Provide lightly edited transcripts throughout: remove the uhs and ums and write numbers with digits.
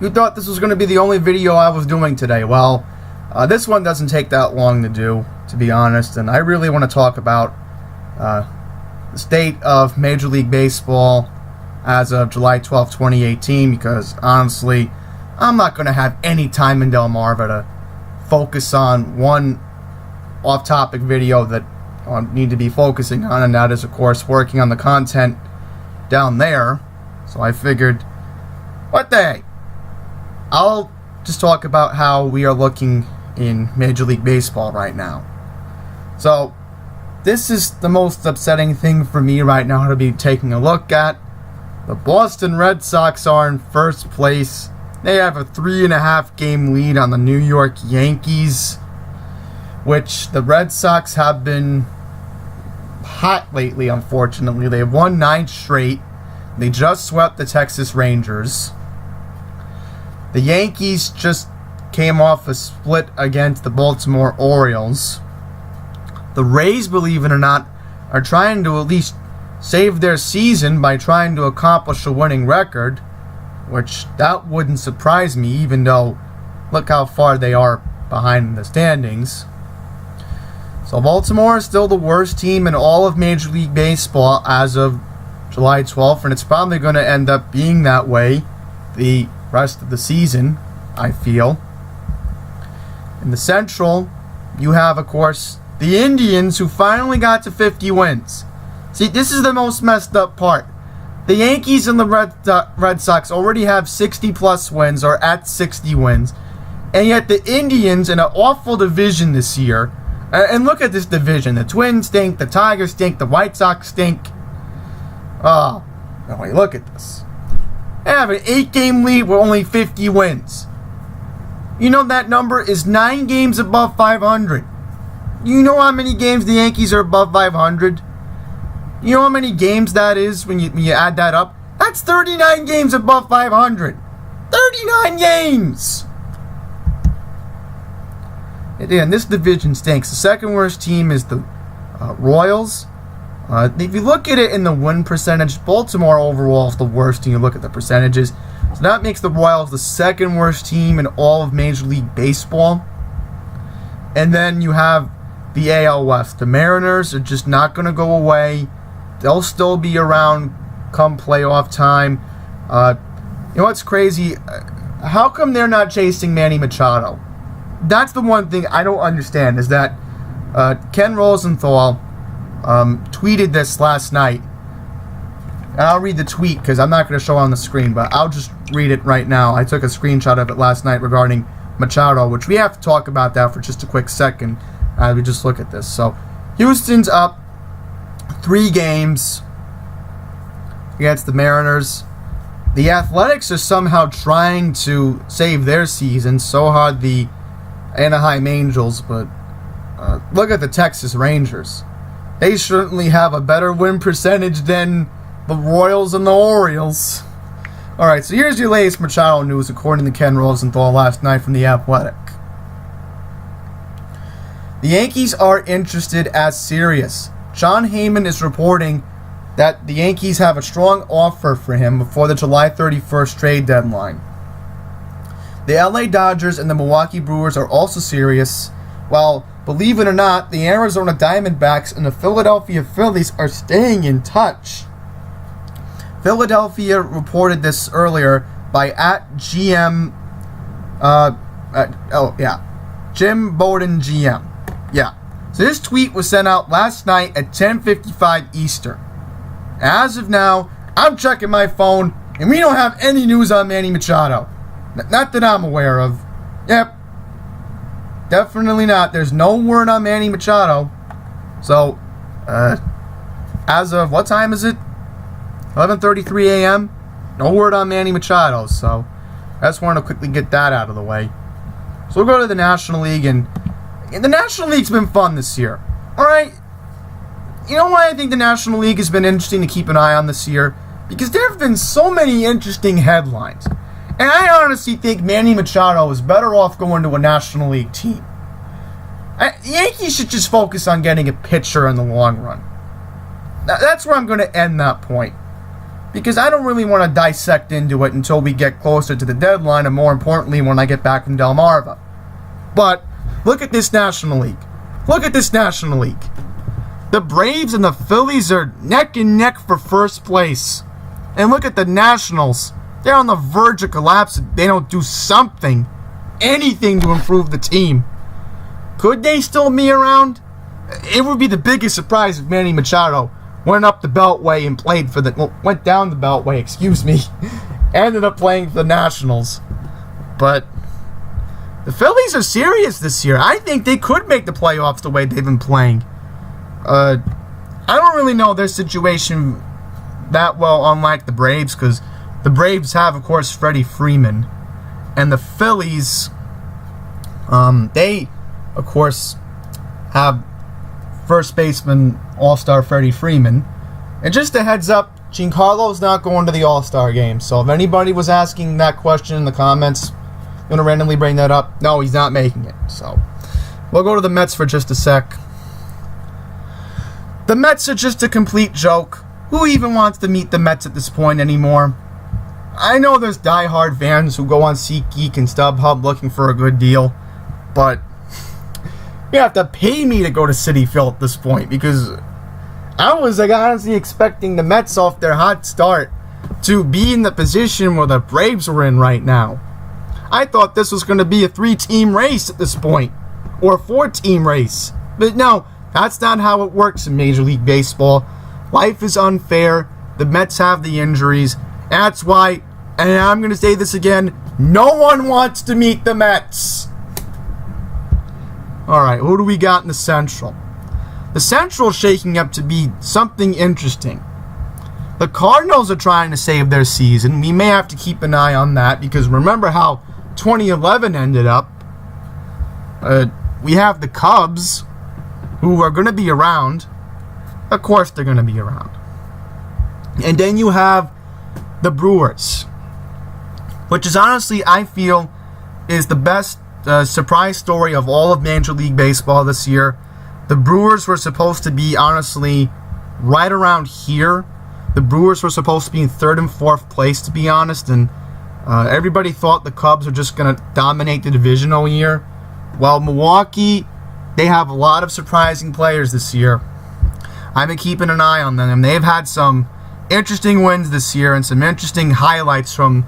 You thought this was going to be the only video I was doing today. Well, this one doesn't take that long to do, to be honest, and I really want to talk about the state of Major League Baseball as of July 12, 2018, because honestly, I'm not going to have any time in Delmarva to focus on one off-topic video that I need to be focusing on, and that is, of course, working on the content down there. So I figured, what the heck? I'll just talk about how we are looking in Major League Baseball right now. So, this is the most upsetting thing for me right now to be taking a look at. The Boston Red Sox are in first place. They have a 3.5 game lead on the New York Yankees, which the Red Sox have been hot lately, unfortunately. They've won 9 straight. They just swept the Texas Rangers. The Yankees just came off a split against the Baltimore Orioles. The Rays, believe it or not, are trying to at least save their season by trying to accomplish a winning record, which that wouldn't surprise me, even though look how far they are behind in the standings. So Baltimore is still the worst team in all of Major League Baseball as of July 12th, and it's probably going to end up being that way the rest of the season, I feel. In the Central, you have, of course, the Indians, who finally got to 50 wins. See, this is the most messed up part. The Yankees and the Red Sox already have 60-plus wins, or at 60 wins, and yet the Indians, in an awful division this year, and look at this division. The Twins stink, the Tigers stink, the White Sox stink. Oh, wait, look at this. They have an 8-game lead with only 50 wins. You know that number is 9 games above 500. You know how many games the Yankees are above 500? You know how many games that is when you add that up? That's 39 games above 500. 39 games! And this division stinks. The second worst team is the Royals. If you look at it in the win percentage, Baltimore overall is the worst when you look at the percentages. So that makes the Royals the second worst team in all of Major League Baseball. And then you have the AL West. The Mariners are just not going to go away. They'll still be around come playoff time. You know what's crazy? How come they're not chasing Manny Machado? That's the one thing I don't understand, is that Ken Rosenthal tweeted this last night. And I'll read the tweet because I'm not going to show it on the screen, but I'll just read it right now. I took a screenshot of it last night regarding Machado, which we have to talk about that for just a quick second as we just look at this. So, Houston's up 3 games against the Mariners. The Athletics are somehow trying to save their season. So hard the Anaheim Angels, but look at the Texas Rangers. They certainly have a better win percentage than the Royals and the Orioles. Alright, so here's your latest Machado news according to Ken Rosenthal last night from The Athletic. The Yankees are interested as serious. John Heyman is reporting that the Yankees have a strong offer for him before the July 31st trade deadline. The LA Dodgers and the Milwaukee Brewers are also serious, while, believe it or not, the Arizona Diamondbacks and the Philadelphia Phillies are staying in touch. Philadelphia reported this earlier by @GM, Jim Bowden GM. Yeah. So this tweet was sent out last night at 10:55 Eastern. As of now, I'm checking my phone, and we don't have any news on Manny Machado. Not that I'm aware of. Yep. Definitely not. There's no word on Manny Machado. So, as of, what time is it? 11:33 a.m. No word on Manny Machado. So, I just wanted to quickly get that out of the way. So we'll go to the National League, and the National League's been fun this year. Alright? You know why I think the National League has been interesting to keep an eye on this year? Because there have been so many interesting headlines. And I honestly think Manny Machado is better off going to a National League team. The Yankees should just focus on getting a pitcher in the long run. That's where I'm going to end that point. because I don't really want to dissect into it until we get closer to the deadline, and more importantly, when I get back from Delmarva. But look at this National League. Look at this National League. The Braves and the Phillies are neck and neck for first place. And look at the Nationals. They're on the verge of collapse if they don't do something, anything to improve the team. Could they still be around? It would be the biggest surprise if Manny Machado went up the Beltway and played for went down the Beltway, ended up playing for the Nationals. But the Phillies are serious this year. I think they could make the playoffs the way they've been playing. I don't really know their situation that well, unlike the Braves, because the Braves have, of course, Freddie Freeman. And the Phillies, they, of course, have first baseman All-Star Freddie Freeman. And just a heads up, Giancarlo's not going to the All-Star game. So if anybody was asking that question in the comments, I'm going to randomly bring that up. No, he's not making it. So we'll go to the Mets for just a sec. The Mets are just a complete joke. Who even wants to meet the Mets at this point anymore? I know there's diehard fans who go on SeatGeek and StubHub looking for a good deal, but you have to pay me to go to Citi Field at this point, because I was honestly expecting the Mets off their hot start to be in the position where the Braves were in right now. I thought this was going to be a 3-team race at this point, or a 4-team race, but no, that's not how it works in Major League Baseball. Life is unfair. The Mets have the injuries. That's why, and I'm going to say this again, no one wants to meet the Mets. Alright, who do we got in the Central? The Central is shaking up to be something interesting. The Cardinals are trying to save their season. We may have to keep an eye on that, because remember how 2011 ended up. We have the Cubs, who are going to be around. Of course they're going to be around. And then you have the Brewers, which is honestly, I feel, is the best surprise story of all of Major League Baseball this year. The Brewers were supposed to be, honestly, right around here. The Brewers were supposed to be in 3rd and 4th place, to be honest, and everybody thought the Cubs were just going to dominate the division all year. Well, Milwaukee, they have a lot of surprising players this year. I've been keeping an eye on them, and they've had some interesting wins this year and some interesting highlights from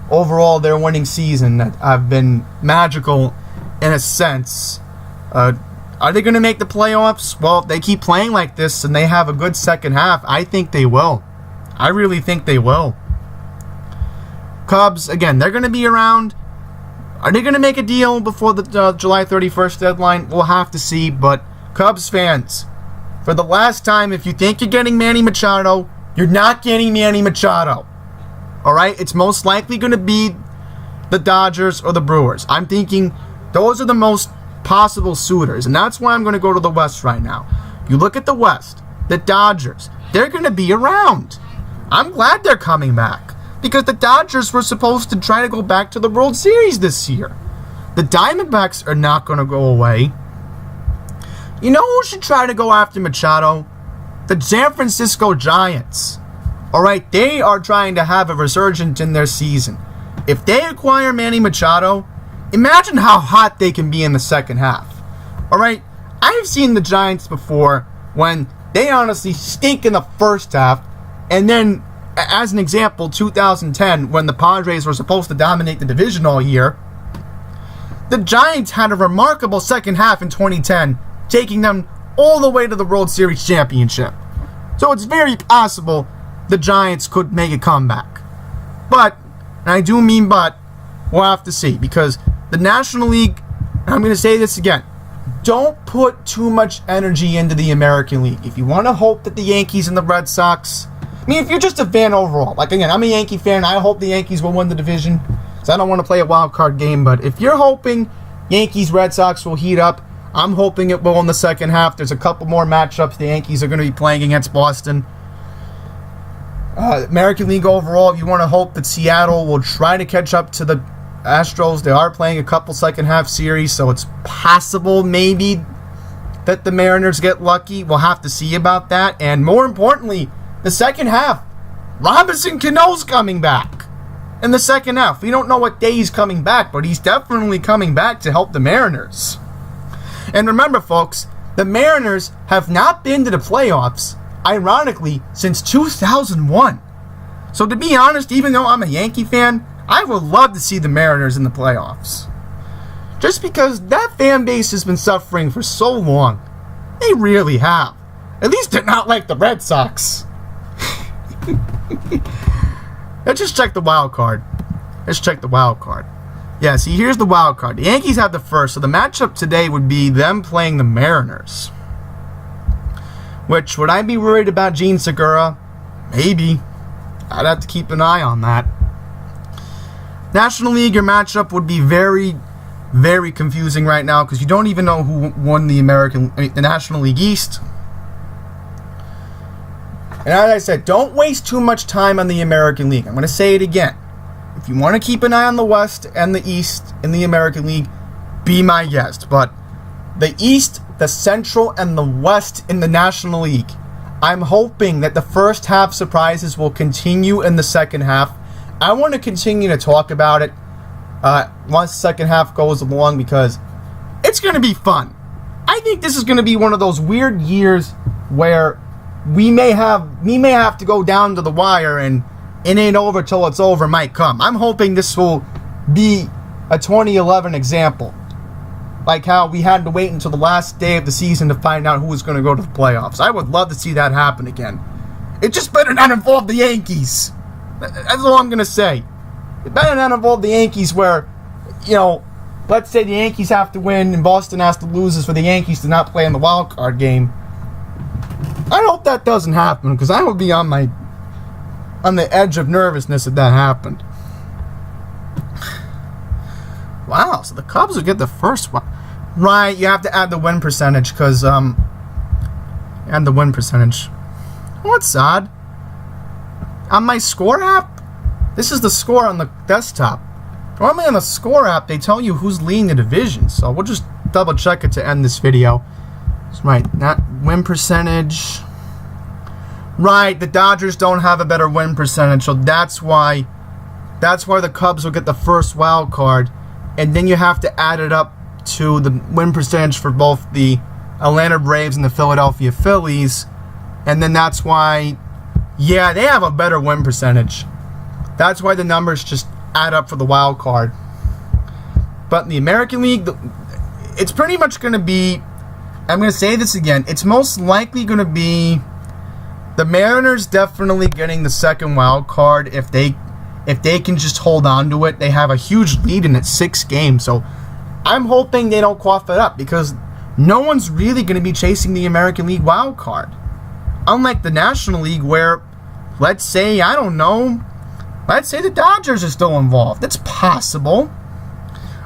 overall their winning season that have been magical in a sense. Are they going to make the playoffs? Well, if they keep playing like this and they have a good second half, I think they will. I really think they will. Cubs, again, they're going to be around. Are they going to make a deal before the July 31st deadline? We'll have to see, but Cubs fans, for the last time, if you think you're getting Manny Machado, you're not getting Manny Machado. Alright? It's most likely going to be the Dodgers or the Brewers. I'm thinking those are the most possible suitors, and that's why I'm going to go to the West right now. You look at the West, the Dodgers, they're going to be around. I'm glad they're coming back, because the Dodgers were supposed to try to go back to the World Series this year. The Diamondbacks are not going to go away. You know who should try to go after Machado? The San Francisco Giants. Alright, they are trying to have a resurgence in their season. If they acquire Manny Machado, imagine how hot they can be in the second half. Alright, I've seen the Giants before when they honestly stink in the first half, and then, as an example, 2010, when the Padres were supposed to dominate the division all year, the Giants had a remarkable second half in 2010, taking them all the way to the World Series championship. So it's very possible the Giants could make a comeback. But, and I do mean but, we'll have to see, because the National League, and I'm going to say this again, don't put too much energy into the American League. If you want to hope that the Yankees and the Red Sox, I mean, if you're just a fan overall, like again, I'm a Yankee fan, I hope the Yankees will win the division, because I don't want to play a wild card game, but if you're hoping Yankees, Red Sox will heat up, I'm hoping it will in the second half. There's a couple more matchups the Yankees are going to be playing against Boston. American League overall, if you want to hope that Seattle will try to catch up to the Astros, they are playing a couple second half series, so it's possible maybe that the Mariners get lucky. We'll have to see about that. And more importantly, the second half. Robinson Cano's coming back in the second half. We don't know what day he's coming back, but he's definitely coming back to help the Mariners. And remember, folks, the Mariners have not been to the playoffs, ironically, since 2001. So to be honest, even though I'm a Yankee fan, I would love to see the Mariners in the playoffs. Just because that fan base has been suffering for so long. They really have. At least they're not like the Red Sox. Let's just check the wild card. Yeah, see, here's the wild card. The Yankees have the first, so the matchup today would be them playing the Mariners. Which, would I be worried about Gene Segura? Maybe. I'd have to keep an eye on that. National League, your matchup would be very, very confusing right now because you don't even know who won the National League East. And as I said, don't waste too much time on the American League. I'm going to say it again. If you want to keep an eye on the West and the East in the American League, be my guest. But the East, the Central, and the West in the National League, I'm hoping that the first half surprises will continue in the second half. I want to continue to talk about it once the second half goes along because it's going to be fun. I think this is going to be one of those weird years where we may have to go down to the wire and it ain't over till it's over might come. I'm hoping this will be a 2011 example. Like how we had to wait until the last day of the season to find out who was going to go to the playoffs. I would love to see that happen again. It just better not involve the Yankees. That's all I'm going to say. It better not involve the Yankees where, let's say the Yankees have to win and Boston has to lose for the Yankees to not play in the wild card game. I hope that doesn't happen because I would be on the edge of nervousness if that happened. Wow, so the Cubs will get the first one. Right, you have to add the win percentage because, add the win percentage. What's odd? On my score app, this is the score on the desktop. Normally on the score app, they tell you who's leading the division, so we'll just double check it to end this video. Right, not win percentage. Right, the Dodgers don't have a better win percentage, so that's why the Cubs will get the first wild card, and then you have to add it up to the win percentage for both the Atlanta Braves and the Philadelphia Phillies, and then that's why, yeah, they have a better win percentage. That's why the numbers just add up for the wild card. But in the American League, it's pretty much going to be, I'm going to say this again, it's most likely going to be the Mariners definitely getting the second wild card if they can just hold on to it. They have a huge lead in it, 6 games, so I'm hoping they don't cough it up because no one's really going to be chasing the American League wild card. Unlike the National League where, let's say, I don't know, let's say the Dodgers are still involved. It's possible.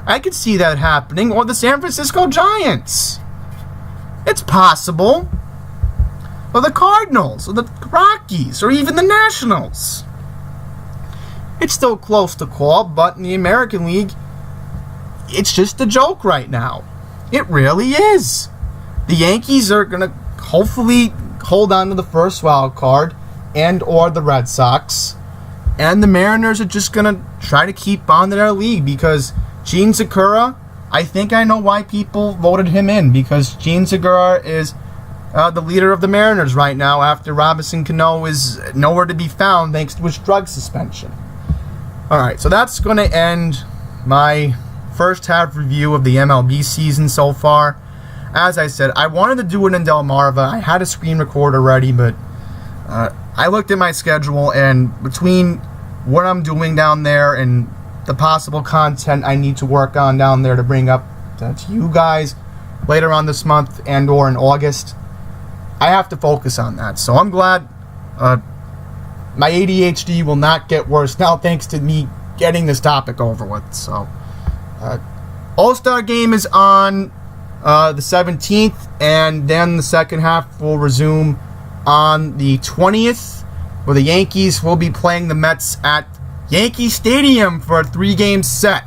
I could see that happening. Or the San Francisco Giants. It's possible. Or the Cardinals, or the Rockies, or even the Nationals. It's still close to call, but in the American League, it's just a joke right now. It really is. The Yankees are going to hopefully hold on to the first wild card and or the Red Sox. And the Mariners are just going to try to keep on to their league because Gene Segura, I think I know why people voted him in because Gene Segura is the leader of the Mariners right now after Robinson Cano is nowhere to be found thanks to his drug suspension. Alright, so that's going to end my first half review of the MLB season so far. As I said, I wanted to do it in Delmarva. I had a screen record already, but I looked at my schedule, and between what I'm doing down there and the possible content I need to work on down there to bring up to you guys later on this month and or in August, I have to focus on that. So I'm glad my ADHD will not get worse now thanks to me getting this topic over with. So All-Star Game is on the 17th, and then the second half will resume on the 20th, where the Yankees will be playing the Mets at Yankee Stadium for a 3-game set.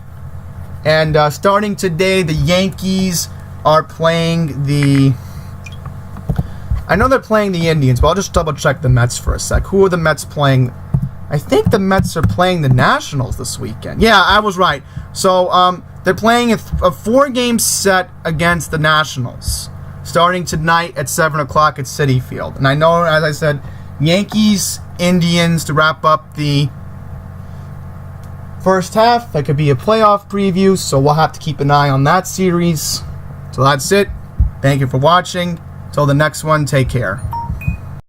And starting today, the Yankees are playing the... I know they're playing the Indians, but I'll just double check the Mets for a sec. Who are the Mets playing I think the Mets are playing the Nationals this weekend. Yeah, I was right. So they're playing a 4-game set against the Nationals, starting tonight at 7 o'clock at Citi Field. And I know, as I said, Yankees, Indians to wrap up the first half. That could be a playoff preview, so we'll have to keep an eye on that series. So that's it. Thank you for watching. Till the next one, take care.